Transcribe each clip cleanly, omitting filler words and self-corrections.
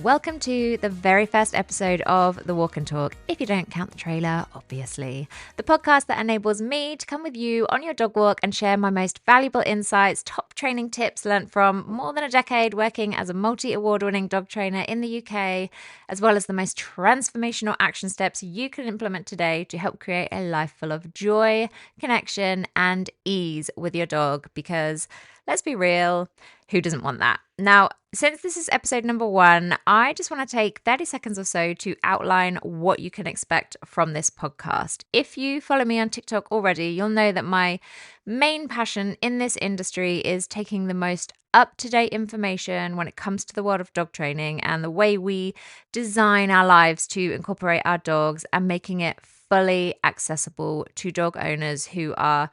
Welcome to the very first episode of The Walk and Talk, if you don't count the trailer, obviously. The podcast that enables me to come with you on your dog walk and share my most valuable insights, top training tips learnt from more than a decade working as a multi-award-winning dog trainer in the UK, as well as the most transformational action steps you can implement today to help create a life full of joy, connection, and ease with your dog. Because let's be real, who doesn't want that? Now, since this is episode number 1, I just want to take 30 seconds or so to outline what you can expect from this podcast. If you follow me on TikTok already, you'll know that my main passion in this industry is taking the most up-to-date information when it comes to the world of dog training and the way we design our lives to incorporate our dogs and making it fully accessible to dog owners who are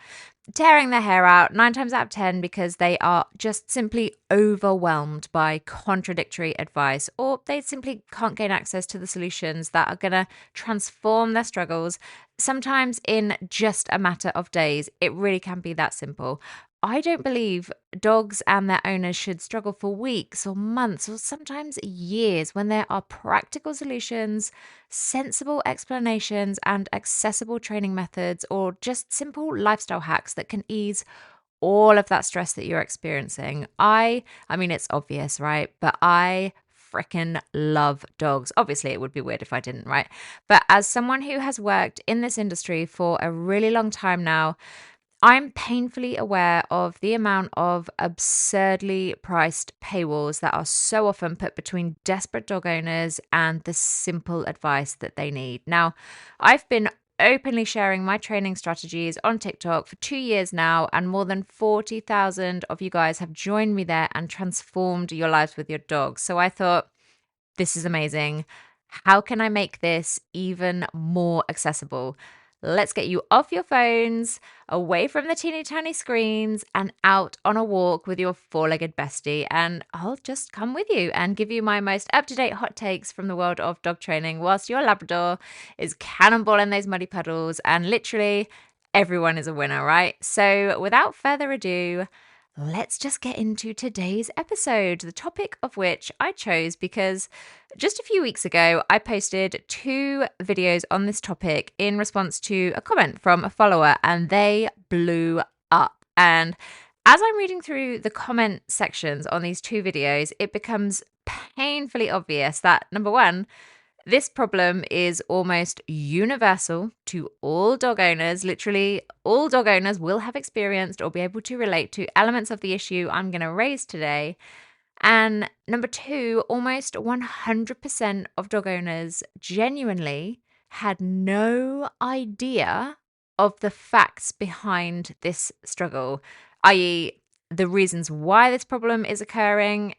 tearing their hair out 9 times out of 10 because they are just simply overwhelmed by contradictory advice, or they simply can't gain access to the solutions that are going to transform their struggles, sometimes in just a matter of days. It really can be that simple. I don't believe dogs and their owners should struggle for weeks or months or sometimes years when there are practical solutions, sensible explanations, and accessible training methods, or just simple lifestyle hacks that can ease all of that stress that you're experiencing. I mean, it's obvious, right? But I freaking love dogs. Obviously, it would be weird if I didn't, right? But as someone who has worked in this industry for a really long time now, I'm painfully aware of the amount of absurdly priced paywalls that are so often put between desperate dog owners and the simple advice that they need. Now, I've been openly sharing my training strategies on TikTok for 2 years now, and more than 40,000 of you guys have joined me there and transformed your lives with your dogs. So I thought, this is amazing. How can I make this even more accessible? Let's get you off your phones, away from the teeny tiny screens, and out on a walk with your four-legged bestie. And I'll just come with you and give you my most up-to-date hot takes from the world of dog training whilst your Labrador is cannonballing those muddy puddles and literally everyone is a winner, right? So without further ado, let's just get into today's episode, the topic of which I chose because just a few weeks ago, I posted 2 videos on this topic in response to a comment from a follower, and they blew up. And as I'm reading through the comment sections on these 2 videos, it becomes painfully obvious that, number 1, this problem is almost universal to all dog owners. Literally, all dog owners will have experienced or be able to relate to elements of the issue I'm going to raise today. And number 2, almost 100% of dog owners genuinely had no idea of the facts behind this struggle, i.e., the reasons why this problem is occurring.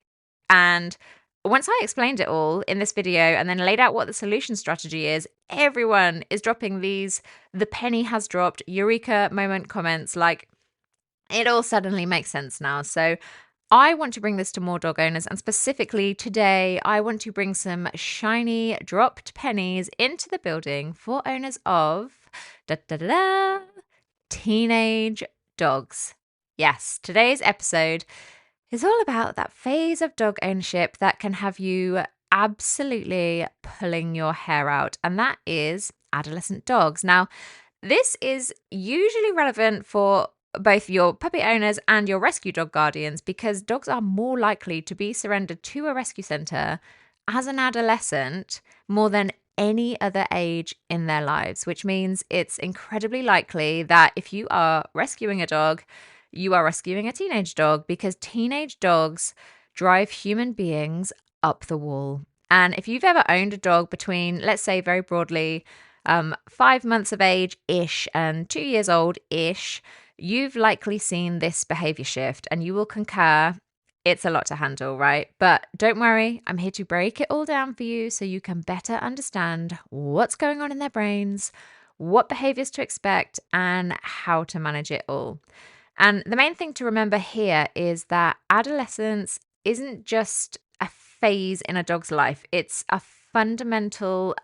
And once I explained it all in this video and then laid out what the solution strategy is, everyone is dropping these "the penny has dropped" eureka moment comments like, it all suddenly makes sense now. So I want to bring this to more dog owners, and specifically today, I want to bring some shiny dropped pennies into the building for owners of teenage dogs. Yes, today's episode is all about that phase of dog ownership that can have you absolutely pulling your hair out, and that is adolescent dogs. Now, this is usually relevant for both your puppy owners and your rescue dog guardians because dogs are more likely to be surrendered to a rescue centre as an adolescent more than any other age in their lives, which means it's incredibly likely that if you are rescuing a dog, you are rescuing a teenage dog, because teenage dogs drive human beings up the wall. And if you've ever owned a dog between, let's say very broadly, 5 months of age-ish and 2 years old-ish, you've likely seen this behaviour shift, and you will concur it's a lot to handle, right? But don't worry, I'm here to break it all down for you so you can better understand what's going on in their brains, what behaviours to expect, and how to manage it all. And the main thing to remember here is that adolescence isn't just a phase in a dog's life. It's a fundamental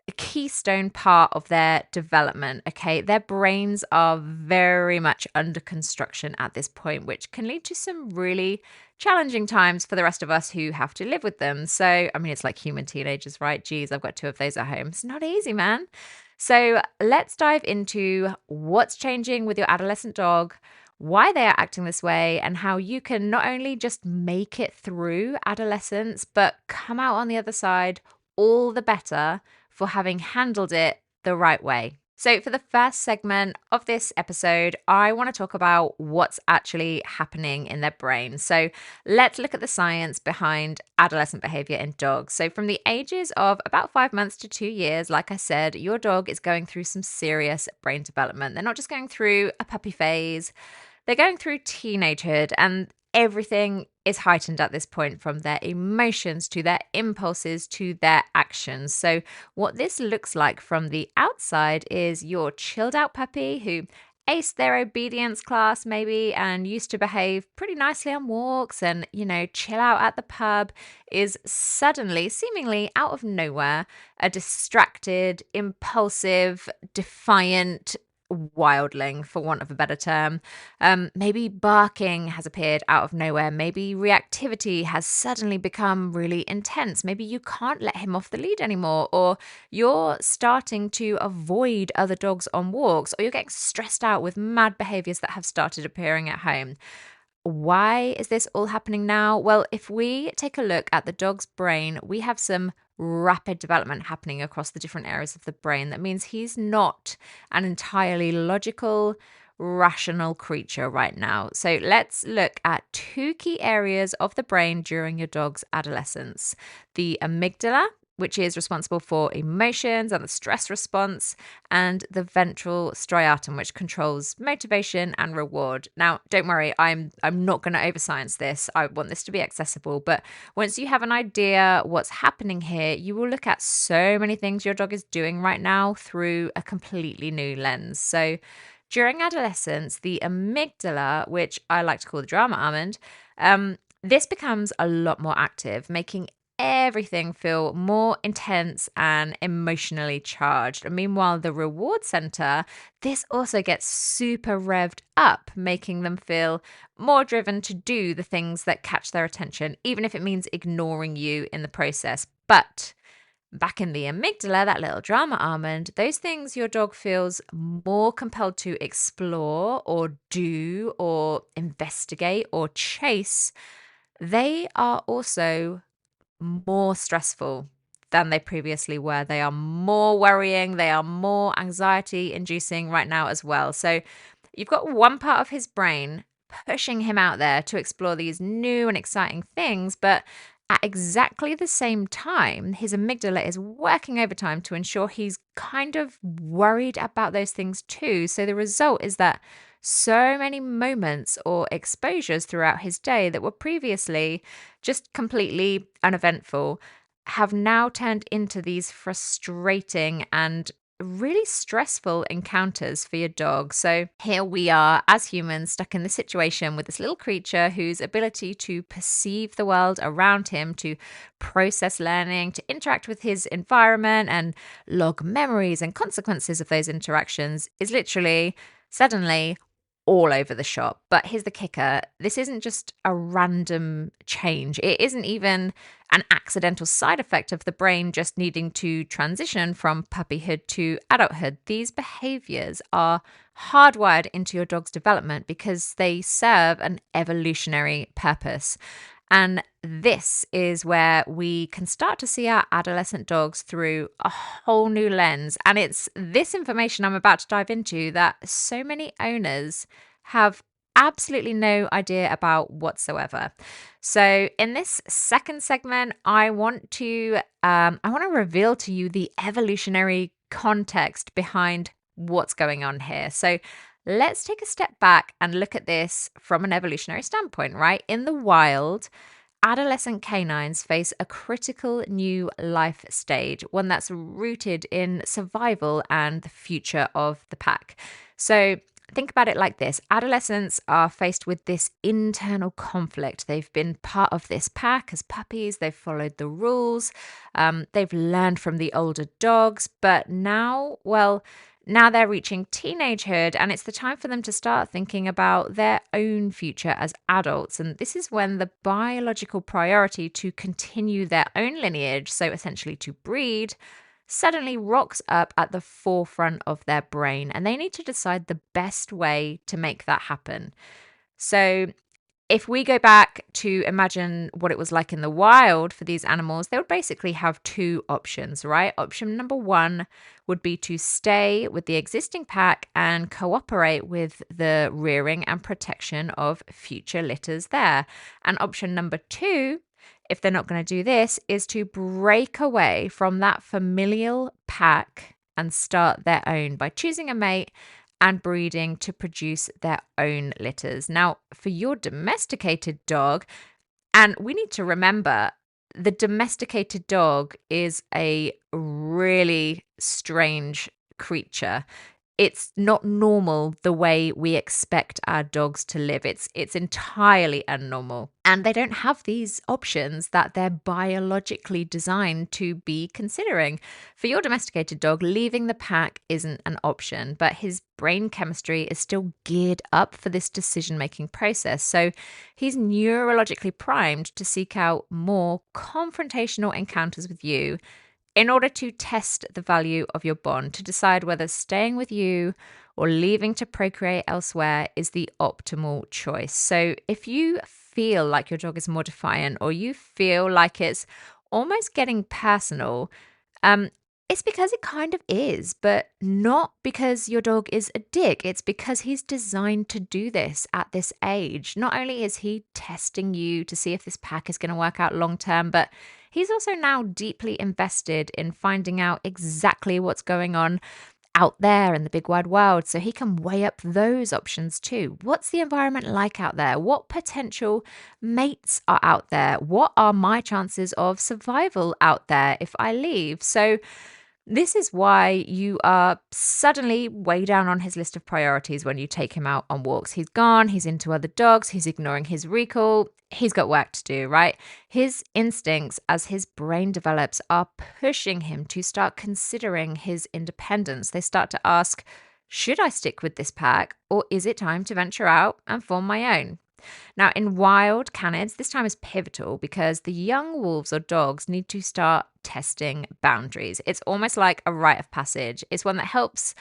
a keystone part of their development. Okay, their brains are very much under construction at this point, which can lead to some really challenging times for the rest of us who have to live with them. So, I mean, it's like human teenagers, right? Geez, I've got two of those at home. It's not easy, man. So, let's dive into what's changing with your adolescent dog, why they are acting this way, and how you can not only just make it through adolescence, but come out on the other side all the better for having handled it the right way. So, for the first segment of this episode, I want to talk about what's actually happening in their brain. So, let's look at the science behind adolescent behavior in dogs. So, from the ages of about 5 months to 2 years, like I said, your dog is going through some serious brain development. They're not just going through a puppy phase, they're going through teenagehood, and everything is heightened at this point, from their emotions to their impulses to their actions. So, what this looks like from the outside is your chilled out puppy who aced their obedience class maybe and used to behave pretty nicely on walks and, chill out at the pub, is suddenly, seemingly out of nowhere, a distracted, impulsive, defiant wildling, for want of a better term. Maybe barking has appeared out of nowhere. Maybe reactivity has suddenly become really intense. Maybe you can't let him off the lead anymore, or you're starting to avoid other dogs on walks, or you're getting stressed out with mad behaviors that have started appearing at home. Why is this all happening now? Well, if we take a look at the dog's brain, we have some rapid development happening across the different areas of the brain. That means he's not an entirely logical, rational creature right now. So let's look at two key areas of the brain during your dog's adolescence: the amygdala, which is responsible for emotions and the stress response, and the ventral striatum, which controls motivation and reward. Now, don't worry, I'm not going to overscience this. I want this to be accessible, but once you have an idea what's happening here, you will look at so many things your dog is doing right now through a completely new lens. So, during adolescence, the amygdala, which I like to call the drama almond, this becomes a lot more active, making everything feel more intense and emotionally charged. And meanwhile, the reward center, this also gets super revved up, making them feel more driven to do the things that catch their attention, even if it means ignoring you in the process. But back in the amygdala, that little drama almond, those things your dog feels more compelled to explore or do or investigate or chase, they are also more stressful than they previously were. They are more worrying. They are more anxiety inducing right now as well. So you've got one part of his brain pushing him out there to explore these new and exciting things, but at exactly the same time, his amygdala is working overtime to ensure he's kind of worried about those things too. So the result is that so many moments or exposures throughout his day that were previously just completely uneventful have now turned into these frustrating and really stressful encounters for your dog. So here we are as humans stuck in this situation with this little creature whose ability to perceive the world around him, to process learning, to interact with his environment and log memories and consequences of those interactions is literally suddenly all over the shop. But here's the kicker. This isn't just a random change. It isn't even an accidental side effect of the brain just needing to transition from puppyhood to adulthood. These behaviors are hardwired into your dog's development because they serve an evolutionary purpose. And this is where we can start to see our adolescent dogs through a whole new lens. And it's this information I'm about to dive into that so many owners have absolutely no idea about whatsoever. So in this second segment, I want to reveal to you the evolutionary context behind what's going on here. So let's take a step back and look at this from an evolutionary standpoint, right? In the wild, adolescent canines face a critical new life stage, one that's rooted in survival and the future of the pack. So Think about it like this. Adolescents are faced with this internal conflict. They've been part of this pack as puppies. They've followed the rules. They've learned from the older dogs. But now, now they're reaching teenagehood, and it's the time for them to start thinking about their own future as adults. And this is when the biological priority to continue their own lineage, so essentially to breed, suddenly rocks up at the forefront of their brain, and they need to decide the best way to make that happen. So, if we go back to imagine what it was like in the wild for these animals, they would basically have two options, right? Option number one would be to stay with the existing pack and cooperate with the rearing and protection of future litters there. And option number two, if they're not going to do this, is to break away from that familial pack and start their own by choosing a mate and breeding to produce their own litters. Now, for your domesticated dog, and we need to remember the domesticated dog is a really strange creature. It's not normal the way we expect our dogs to live. It's entirely abnormal. And they don't have these options that they're biologically designed to be considering. For your domesticated dog, leaving the pack isn't an option, but his brain chemistry is still geared up for this decision-making process. So he's neurologically primed to seek out more confrontational encounters with you in order to test the value of your bond, to decide whether staying with you or leaving to procreate elsewhere is the optimal choice. So if you feel like your dog is more defiant, or you feel like it's almost getting personal, it's because it kind of is, but not because your dog is a dick. It's because he's designed to do this at this age. Not only is he testing you to see if this pack is going to work out long term, but he's also now deeply invested in finding out exactly what's going on out there in the big wide world, so he can weigh up those options too. What's the environment like out there? What potential mates are out there? What are my chances of survival out there if I leave? So this is why you are suddenly way down on his list of priorities when you take him out on walks. He's gone, he's into other dogs, he's ignoring his recall. He's got work to do, right? His instincts as his brain develops are pushing him to start considering his independence. They start to ask, should I stick with this pack, or is it time to venture out and form my own? Now, in wild canids, this time is pivotal because the young wolves or dogs need to start testing boundaries. It's almost like a rite of passage. It's one that helps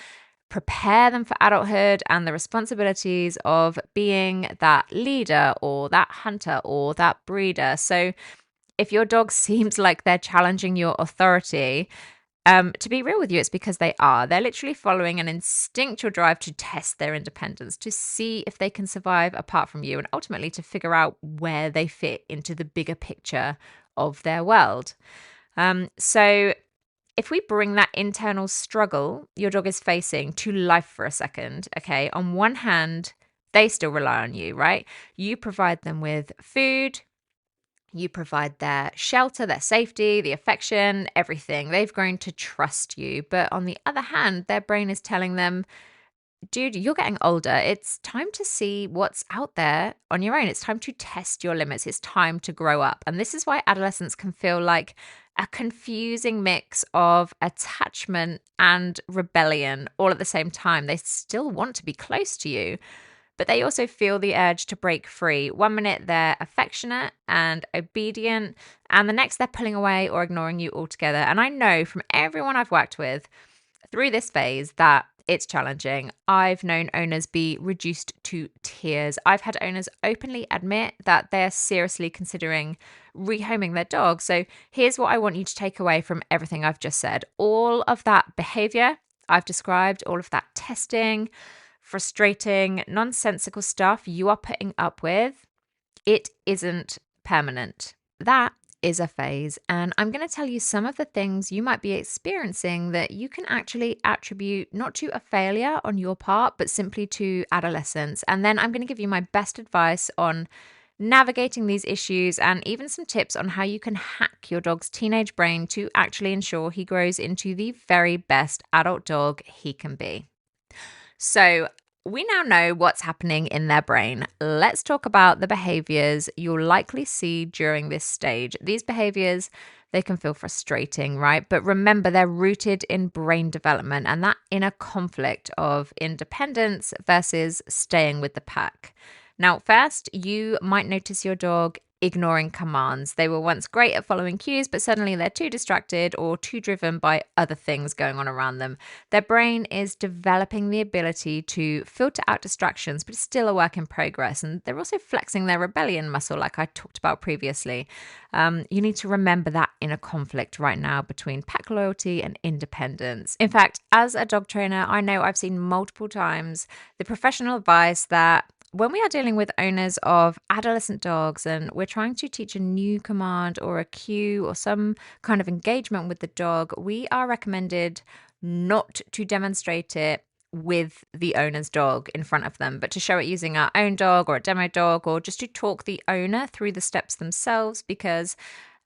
prepare them for adulthood and the responsibilities of being that leader or that hunter or that breeder. So if your dog seems like they're challenging your authority, to be real with you, it's because they are. They're literally following an instinctual drive to test their independence, to see if they can survive apart from you, and ultimately to figure out where they fit into the bigger picture of their world. So if we bring that internal struggle your dog is facing to life for a second, okay, on one hand, they still rely on you, right? You provide them with food, you provide their shelter, their safety, the affection, everything. They've grown to trust you. But on the other hand, their brain is telling them, dude, you're getting older. It's time to see what's out there on your own. It's time to test your limits. It's time to grow up. And this is why adolescence can feel like a confusing mix of attachment and rebellion all at the same time. They still want to be close to you, but they also feel the urge to break free. 1 minute they're affectionate and obedient, and the next they're pulling away or ignoring you altogether. And I know from everyone I've worked with through this phase that it's challenging. I've known owners be reduced to tears. I've had owners openly admit that they're seriously considering rehoming their dog. So here's what I want you to take away from everything I've just said. All of that behavior I've described, all of that testing, frustrating, nonsensical stuff you are putting up with, it isn't permanent. That is a phase. And I'm going to tell you some of the things you might be experiencing that you can actually attribute not to a failure on your part, but simply to adolescence. And then I'm going to give you my best advice on navigating these issues and even some tips on how you can hack your dog's teenage brain to actually ensure he grows into the very best adult dog he can be. So we now know what's happening in their brain. Let's talk about the behaviors you'll likely see during this stage. These behaviors, they can feel frustrating, right? But remember, they're rooted in brain development and that inner conflict of independence versus staying with the pack. Now, first, you might notice your dog ignoring commands. They were once great at following cues, but suddenly they're too distracted or too driven by other things going on around them. Their brain is developing the ability to filter out distractions, but it's still a work in progress. And they're also flexing their rebellion muscle, like I talked about previously. You need to remember that inner conflict right now between pack loyalty and independence. In fact, as a dog trainer, I know I've seen multiple times the professional advice that when we are dealing with owners of adolescent dogs and we're trying to teach a new command or a cue or some kind of engagement with the dog, we are recommended not to demonstrate it with the owner's dog in front of them, but to show it using our own dog or a demo dog, or just to talk the owner through the steps themselves, because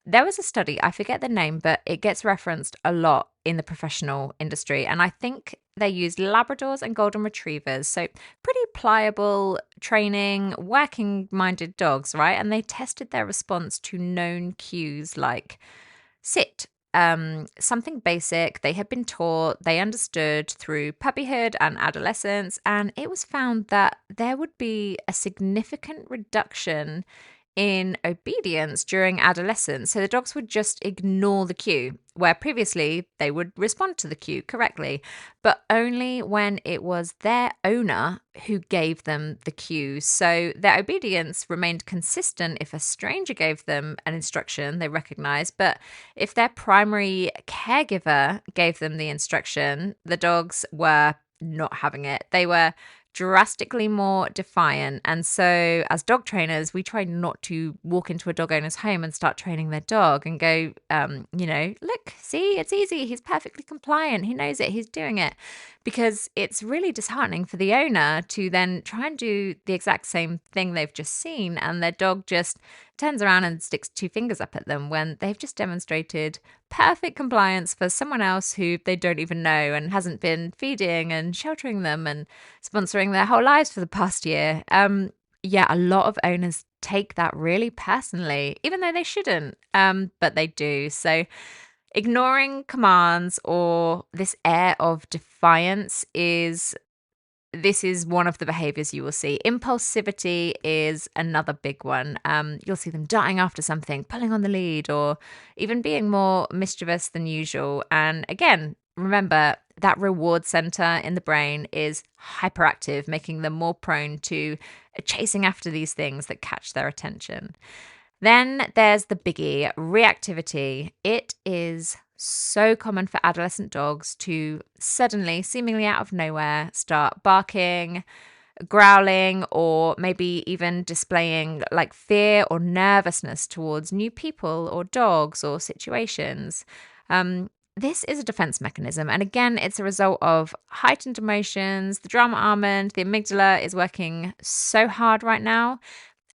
there was a study, I forget the name, but it gets referenced a lot in the professional industry. And I think they used Labradors and Golden Retrievers. So pretty pliable training, working minded dogs, right? And they tested their response to known cues like sit, something basic they had been taught, they understood through puppyhood and adolescence. And it was found that there would be a significant reduction in obedience during adolescence. So the dogs would just ignore the cue, where previously they would respond to the cue correctly, but only when it was their owner who gave them the cue. So their obedience remained consistent if a stranger gave them an instruction they recognized, but if their primary caregiver gave them the instruction, the dogs were not having it. They were drastically more defiant. And so as dog trainers, we try not to walk into a dog owner's home and start training their dog and go, look, see, it's easy. He's perfectly compliant. He knows it. He's doing it. Because it's really disheartening for the owner to then try and do the exact same thing they've just seen, and their dog just turns around and sticks two fingers up at them when they've just demonstrated perfect compliance for someone else who they don't even know and hasn't been feeding and sheltering them and sponsoring their whole lives for the past year. A lot of owners take that really personally, even though they shouldn't, but they do. So ignoring commands or this air of defiance is one of the behaviors you will see. Impulsivity is another big one. You'll see them darting after something, pulling on the lead, or even being more mischievous than usual. And again, remember that reward center in the brain is hyperactive, making them more prone to chasing after these things that catch their attention. Then there's the biggie, reactivity. It is so common for adolescent dogs to suddenly, seemingly out of nowhere, start barking, growling, or maybe even displaying like fear or nervousness towards new people or dogs or situations. This is a defense mechanism. And again, it's a result of heightened emotions. The drama almond, the amygdala is working so hard right now.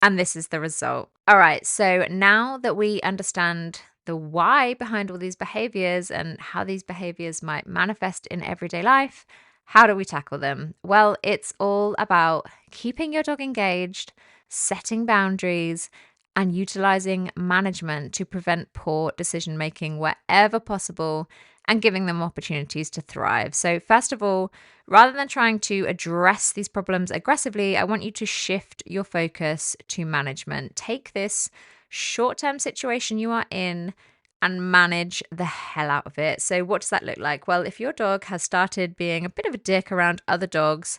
And this is the result. All right, so now that we understand the why behind all these behaviors and how these behaviors might manifest in everyday life, how do we tackle them? Well, it's all about keeping your dog engaged, setting boundaries, and utilizing management to prevent poor decision making wherever possible and giving them opportunities to thrive. So first of all, rather than trying to address these problems aggressively, I want you to shift your focus to management. Take this short-term situation you are in and manage the hell out of it. So what does that look like? Well, if your dog has started being a bit of a dick around other dogs,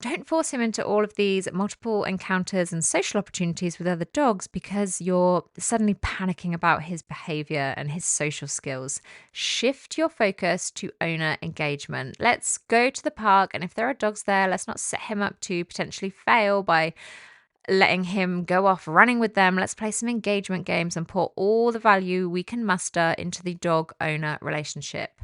don't force him into all of these multiple encounters and social opportunities with other dogs because you're suddenly panicking about his behavior and his social skills. Shift your focus to owner engagement. Let's go to the park, and if there are dogs there, let's not set him up to potentially fail by letting him go off running with them. Let's play some engagement games and pour all the value we can muster into the dog owner relationship.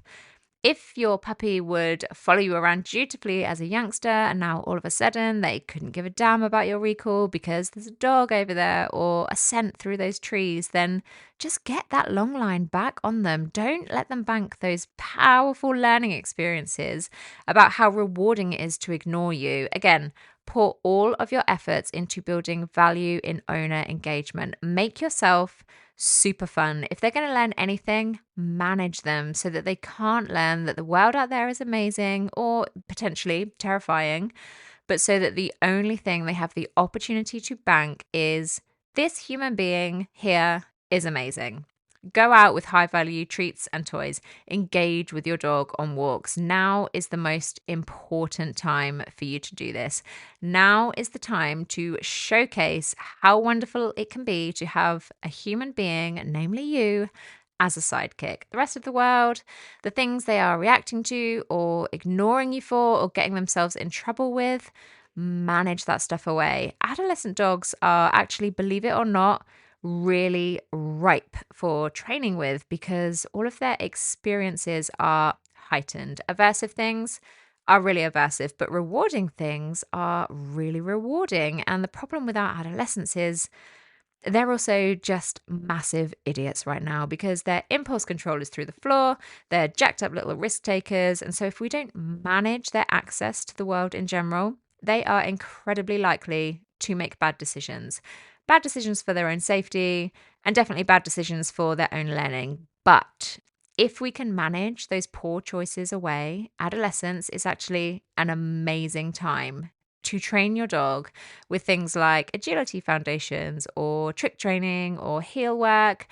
If your puppy would follow you around dutifully as a youngster and now all of a sudden they couldn't give a damn about your recall because there's a dog over there or a scent through those trees, then just get that long line back on them. Don't let them bank those powerful learning experiences about how rewarding it is to ignore you. Again, pour all of your efforts into building value in owner engagement. Make yourself super fun. If they're going to learn anything, manage them so that they can't learn that the world out there is amazing or potentially terrifying, but so that the only thing they have the opportunity to bank is this human being here is amazing. Go out with high value treats and toys. Engage with your dog on walks. Now is the most important time for you to do this. Now is the time to showcase how wonderful it can be to have a human being, namely you, as a sidekick. The rest of the world, the things they are reacting to or ignoring you for or getting themselves in trouble with, manage that stuff away. Adolescent dogs are actually, believe it or not, really ripe for training with because all of their experiences are heightened. Aversive things are really aversive, but rewarding things are really rewarding. And the problem with our adolescents is they're also just massive idiots right now because their impulse control is through the floor. They're jacked up little risk takers. And so if we don't manage their access to the world in general, they are incredibly likely to make bad decisions. Bad decisions for their own safety and definitely bad decisions for their own learning. But if we can manage those poor choices away, adolescence is actually an amazing time to train your dog with things like agility foundations or trick training or heel work,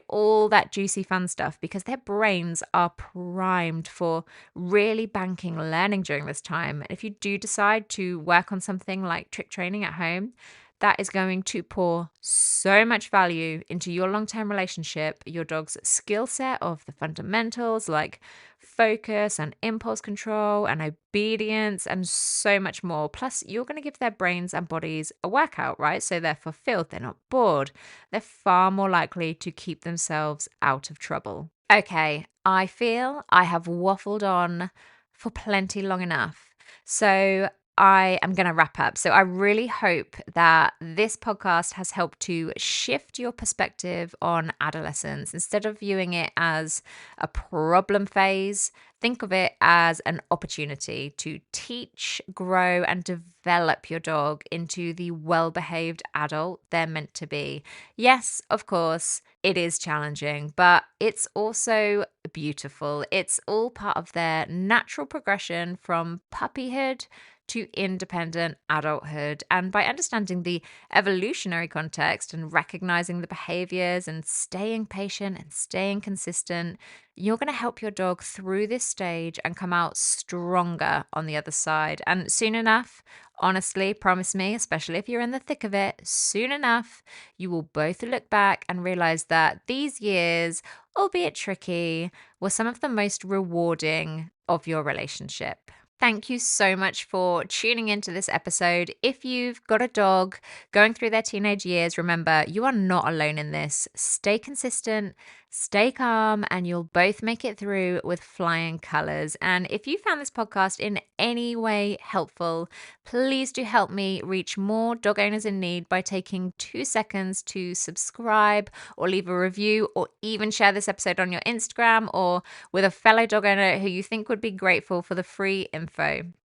all that juicy fun stuff, because their brains are primed for really banking learning during this time. And if you do decide to work on something like trick training at home, that is going to pour so much value into your long-term relationship, your dog's skill set of the fundamentals like focus and impulse control and obedience and so much more. Plus, you're going to give their brains and bodies a workout, right? So they're fulfilled, they're not bored. They're far more likely to keep themselves out of trouble. Okay, I feel I have waffled on for plenty long enough. So I am going to wrap up. So I really hope that this podcast has helped to shift your perspective on adolescence. Instead of viewing it as a problem phase, think of it as an opportunity to teach, grow, and develop your dog into the well-behaved adult they're meant to be. Yes, of course, it is challenging, but it's also beautiful. It's all part of their natural progression from puppyhood to independent adulthood. And by understanding the evolutionary context and recognizing the behaviors and staying patient and staying consistent, you're going to help your dog through this stage and come out stronger on the other side. And soon enough, honestly, promise me, especially if you're in the thick of it, soon enough, you will both look back and realize that these years, albeit tricky, were some of the most rewarding of your relationship. Thank you so much for tuning into this episode. If you've got a dog going through their teenage years, remember, you are not alone in this. Stay consistent, stay calm, and you'll both make it through with flying colors. And if you found this podcast in any way helpful, please do help me reach more dog owners in need by taking 2 seconds to subscribe or leave a review or even share this episode on your Instagram or with a fellow dog owner who you think would be grateful for the free info.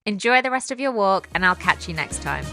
Enjoy the rest of your walk, and I'll catch you next time.